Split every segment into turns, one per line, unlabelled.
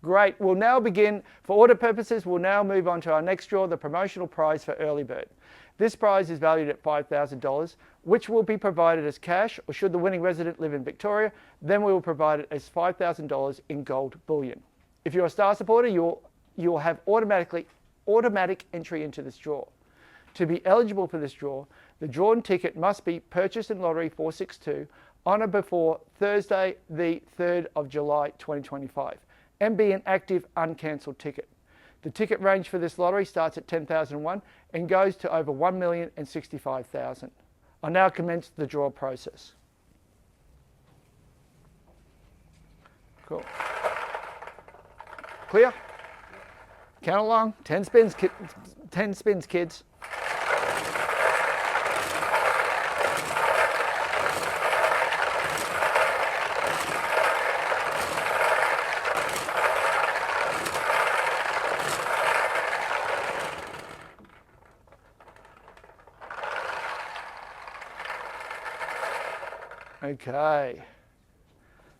Great. We'll now begin, for audit purposes, we'll now move on to our next draw, the promotional prize for Early Bird. This prize is valued at $5,000, which will be provided as cash, or should the winning resident live in Victoria, then we will provide it as $5,000 in gold bullion. If you're a Star supporter, you'll have automatic entry into this draw. To be eligible for this draw, the drawn ticket must be purchased in Lottery 462 on or before Thursday, the 3rd of July 2025, and be an active, uncancelled ticket. The ticket range for this lottery starts at 10,001 and goes to over 1,065,000. I now commence the draw process. Cool. Clear? Count along. 10 spins, 10 spins, kids. Okay.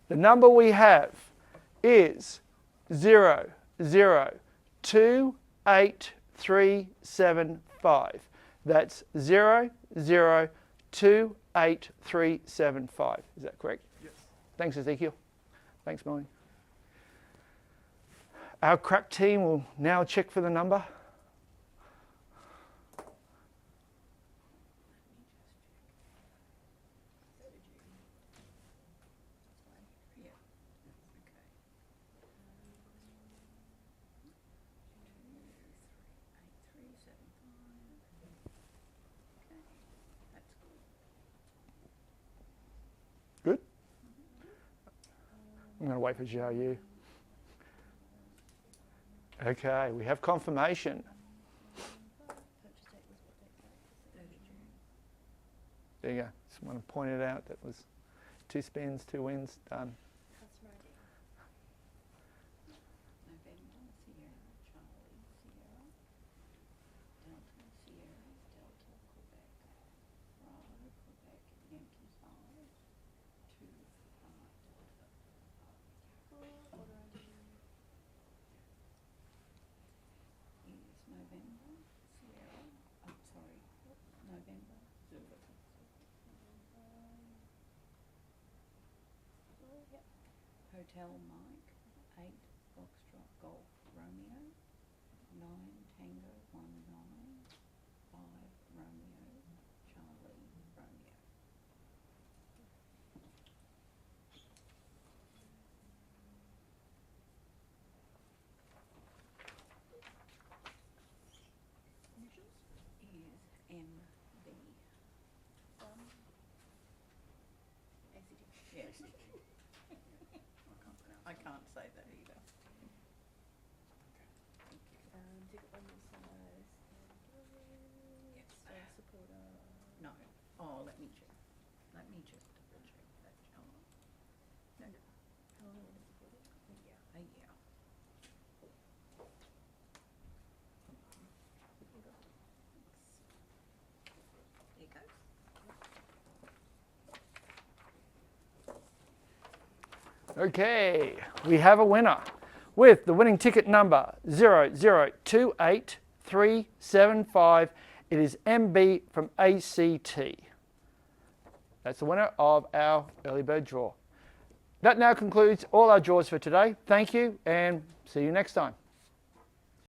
The number we have is 0028,375. That's 0028,375. Is that correct?
Yes.
Thanks, Ezekiel. Thanks, Melanie. Our crack team will now check for the number. Good? I'm going to wait for Zhao Yu. Okay, we have confirmation. There you go. Just want to point it out. That was 2 spins, 2 wins, done.
Hotel Mike, 8 Foxtrot Golf Romeo, 9 Tango 19, 5 Romeo Charlie Romeo. Is MB. Yes. I can't say that either.
Ticket one size.
Yes.
Supporter.
No. Oh, let me check. Let me just double check that, John. No.
How long is supporter?
A year. There you go.
Okay, we have a winner with the winning ticket number 0028,375. It is MB from ACT. That's the winner of our early bird draw. That now concludes all our draws for today. Thank you and see you next time.